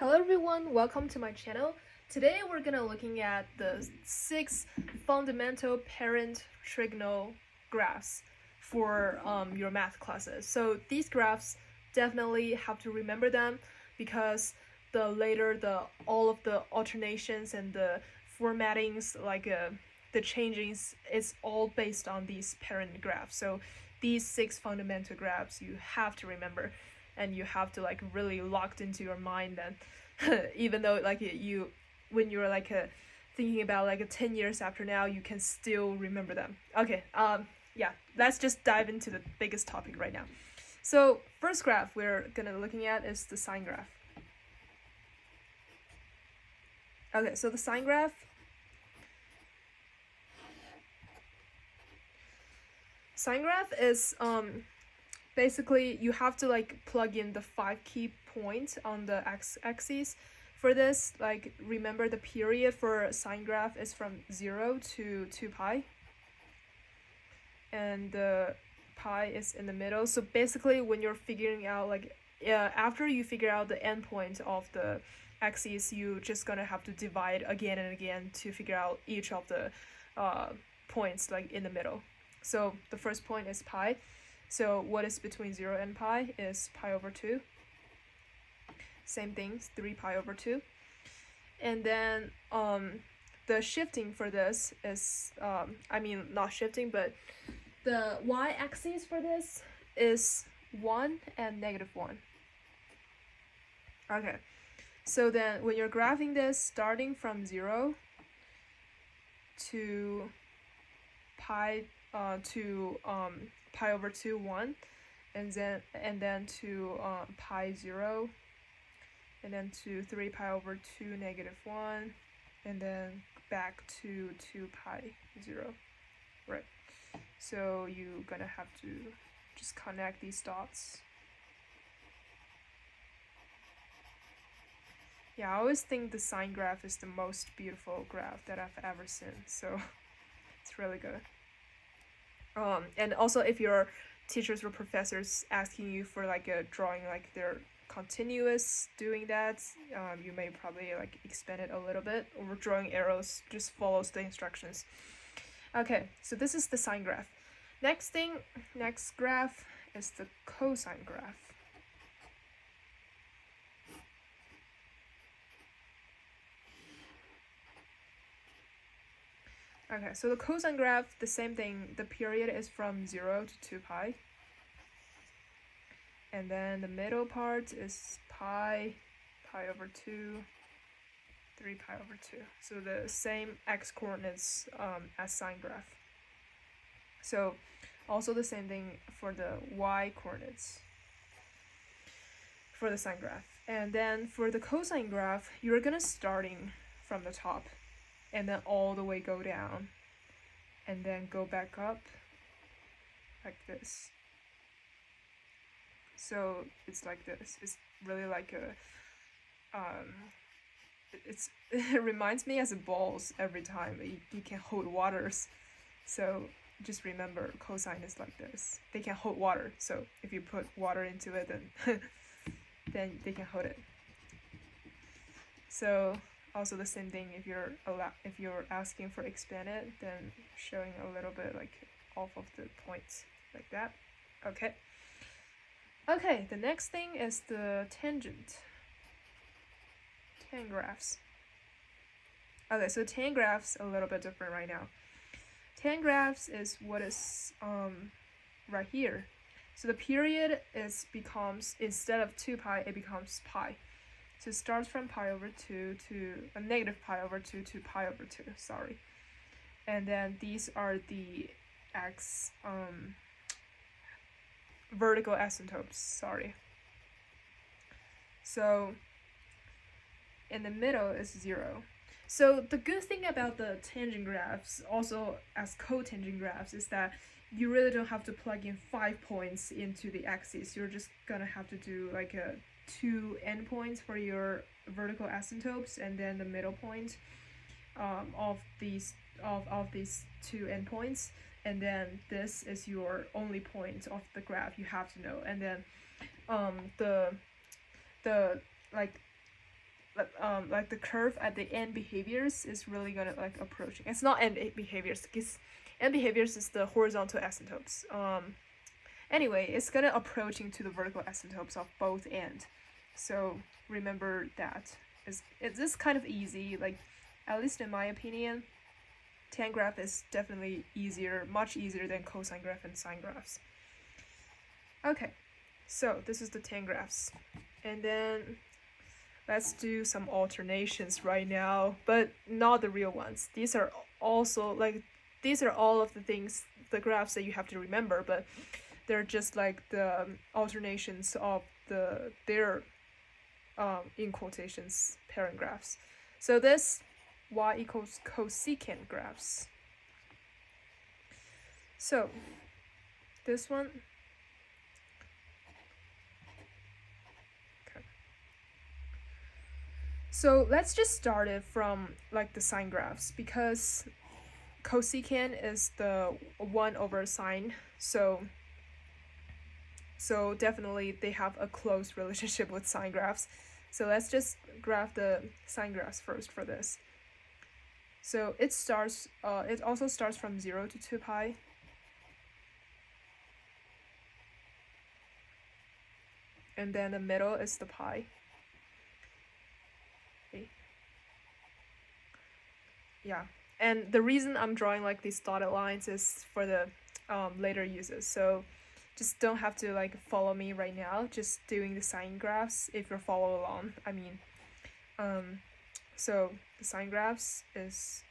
Hello everyone, welcome to my channel. Today we're gonna looking at the 6 fundamental parent trigonal graphs for your math classes. So these graphs definitely have to remember them because all of the alternations and the formattings the changings is all based on these parent graphs. So these 6 fundamental graphs you have to remember, and you have to really locked into your mind that even though when you're thinking about 10 years after now, you can still remember them. Okay, yeah, let's just dive into the biggest topic right now. So first graph we're gonna looking at is the sine graph. Okay, so the sine graph is basically you have to plug in the 5 key points on the x-axis. For this, remember the period for sine graph is from 0 to 2 pi, and the pi is in the middle. So basically when you're figuring out after you figure out the endpoint of the axis, you just gonna have to divide again and again to figure out each of the points in the middle. So the first point is pi. So what is between 0 and pi is pi over 2. Same thing, 3 pi over 2. And then the shifting for this is, not shifting, but the y-axis for this is 1 and -1. Okay, so then when you're graphing this, starting from 0 to pi pi over 2, 1, and then to pi 0, and then to 3 pi over 2, -1, and then back to 2 pi 0, right? So you're gonna have to just connect these dots. Yeah, I always think the sine graph is the most beautiful graph that I've ever seen, so it's really good. And also if your teachers or professors asking you for a drawing they're continuous doing that, you may probably expand it a little bit, or drawing arrows just follows the instructions. Okay, so this is the sine graph. Next graph is the cosine graph. Okay, so the cosine graph, the same thing. The period is from 0 to 2 pi. And then the middle part is pi over 2, 3 pi over 2. So the same x coordinates as sine graph. So also the same thing for the y coordinates for the sine graph. And then for the cosine graph, you're gonna starting from the top and then all the way go down and then go back up like this. So it's like this. It's really like a it reminds me as a balls every time. You can hold waters. So just remember, cosine is like this. They can hold water. So if you put water into it, then then they can hold it. So also the same thing if you're asking for expanded, then showing a little bit off of the points like that. Okay, the next thing is the tan graphs. Okay, so tan graphs a little bit different right now. Tan graphs is what is right here. So the period becomes, instead of 2 pi, it becomes pi. So it starts from pi over 2 to negative pi over 2 to pi over 2, sorry. And then these are the vertical asymptotes, sorry. So in the middle is 0. So the good thing about the tangent graphs, also as cotangent graphs, is that you really don't have to plug in 5 points into the axis. You're just gonna have to do a 2 endpoints for your vertical asymptotes, and then the middle point of these 2 endpoints, and then this is your only point of the graph you have to know. And then the like the curve at the end behaviors is really gonna like approaching. It's not end behaviors, because end behaviors is the horizontal asymptotes. Anyway, it's gonna approaching to the vertical asymptotes of both end. So remember that. It's kind of easy, like at least in my opinion, tan graph is definitely easier, much easier than cosine graph and sine graphs. Okay, so this is the tan graphs. And then let's do some alternations right now, but not the real ones. These are also like, these are all of the things, the graphs that you have to remember, but they're just like the alternations of their in quotations parent graphs. So this y equals cosecant graphs. So this one, okay. So let's just start it from like the sine graphs, because cosecant is the 1 over sine, so definitely they have a close relationship with sine graphs. So let's just graph the sine graphs first for this. So it starts, it also starts from 0 to 2 pi. And then the middle is the pi. Okay. Yeah, and the reason I'm drawing like these dotted lines is for the later uses. So just don't have to like follow me right now, just doing the sine graphs if you're following along. I mean, so the sine graphs is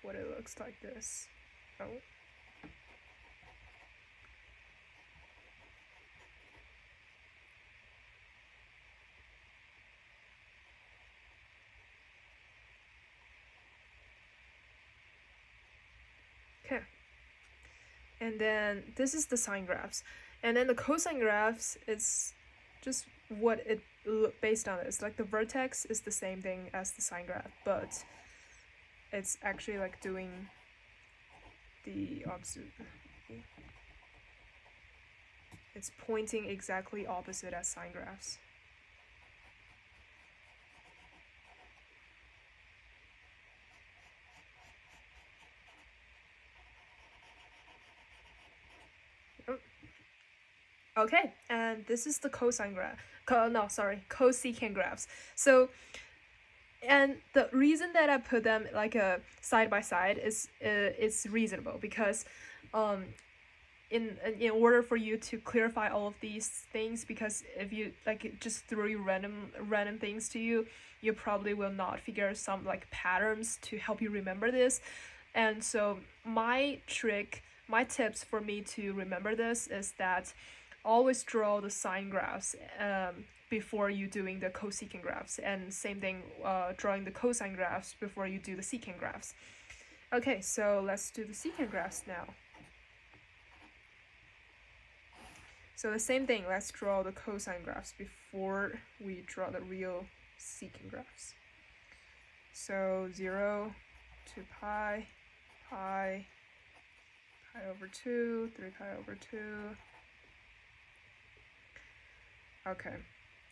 what it looks like this. Oh. Okay. And then this is the sine graphs. And then the cosine graphs is just what it based on is. Like the vertex is the same thing as the sine graph, but it's actually like doing the opposite. It's pointing exactly opposite as sine graphs. Okay, and this is the cosine graph. Cosecant graphs. So, and the reason that I put them like a side by side is it's reasonable, because in order for you to clarify all of these things, because if you like just throw you random things to you, you probably will not figure some like patterns to help you remember this. And so my tips for me to remember this is that always draw the sine graphs before you doing the cosecant graphs, and same thing drawing the cosine graphs before you do the secant graphs. Okay, so let's do the secant graphs now. So the same thing, let's draw the cosine graphs before we draw the real secant graphs. So 0 to pi over 2, 3 pi over 2. Okay,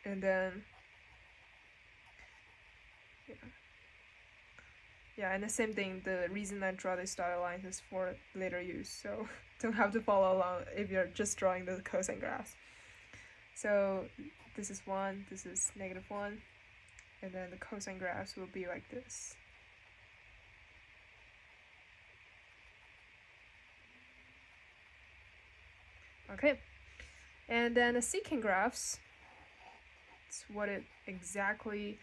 and then yeah, and the same thing, the reason I draw these dotted lines is for later use, so don't have to follow along if you're just drawing the cosine graphs. So this is 1, this is -1, and then the cosine graphs will be like this. Okay, and then the secant graphs, it's what it exactly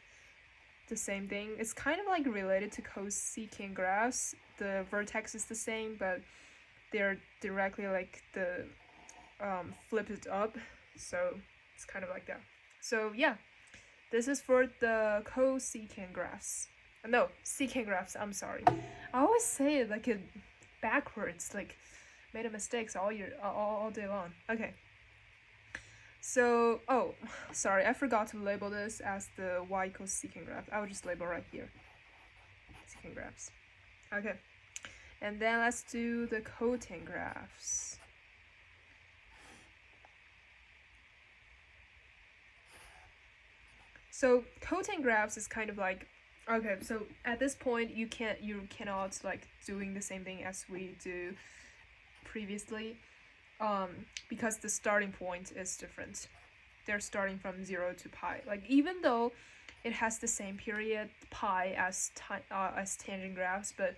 the same thing. It's kind of like related to cosecant graphs. The vertex is the same, but they're directly like the flip it up, so it's kind of like that. So yeah, this is for the cosecant graphs. No, secant graphs, I'm sorry. I always say it like it backwards, like made a mistakes all day long. Okay. So, oh, sorry, I forgot to label this as the y equals secant graph. I'll just label right here. Secant graphs. Okay. And then let's do the cotan graphs. So cotangent graphs is kind of like, okay, so at this point you cannot like doing the same thing as we do previously, because the starting point is different. They're starting from 0 to pi. Like even though it has the same period pi as tangent graphs, but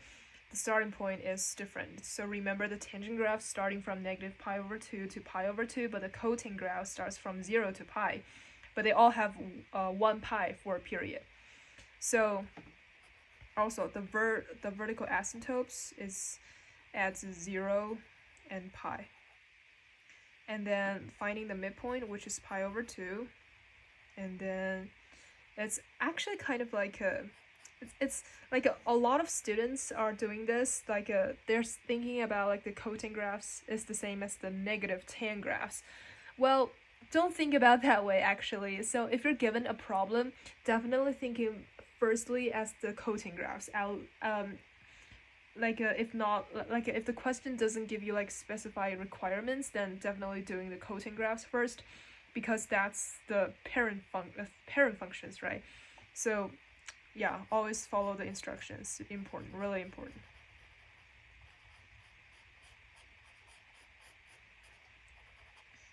the starting point is different. So remember, the tangent graph starting from negative pi over 2 to pi over 2, but the cotangent graph starts from 0 to pi. But they all have 1 pi for a period. So also the vertical asymptotes is at 0 and pi. And then finding the midpoint, which is pi over 2. And then it's actually kind of like it's like a lot of students are doing this, like they're thinking about like the cotangent graphs is the same as the negative tan graphs. Well, don't think about that way actually. So if you're given a problem, definitely thinking firstly as the cotangent graphs. If not, like if the question doesn't give you like specified requirements, then definitely doing the cotangent graphs first, because that's the parent functions, right? So yeah, always follow the instructions. Important, really important.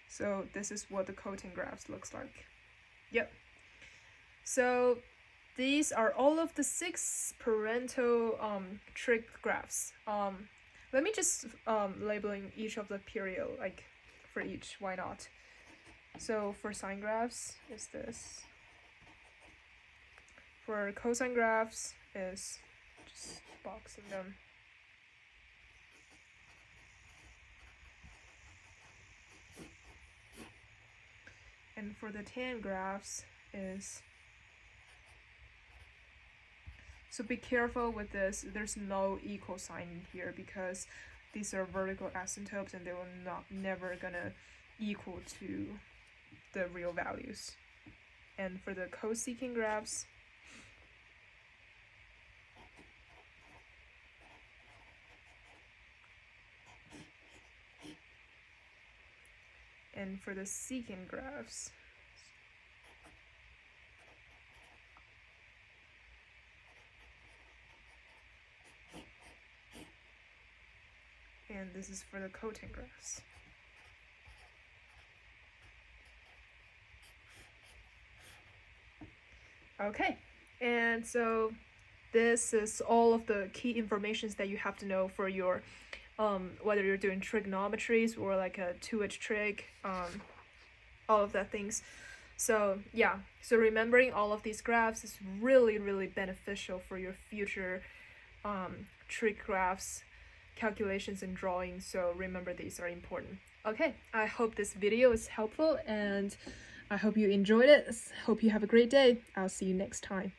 So this is what the cotangent graphs looks like. Yep. So these are all of the 6 parental trig graphs. Let me just labeling each of the period, like for each, why not? So for sine graphs is this. For cosine graphs is just boxing them. And for the tan graphs is, so be careful with this, there's no equal sign in here because these are vertical asymptotes and they will never gonna equal to the real values. And for the cosecant graphs, and for the secant graphs, and this is for the cotangent graphs. Okay, and so this is all of the key informations that you have to know for your whether you're doing trigonometries or like a 2H trig, all of that things. So yeah, so remembering all of these graphs is really, really beneficial for your future trig graphs calculations and drawings. So remember, these are important. Okay, I hope this video is helpful and I hope you enjoyed it. Hope you have a great day. I'll see you next time.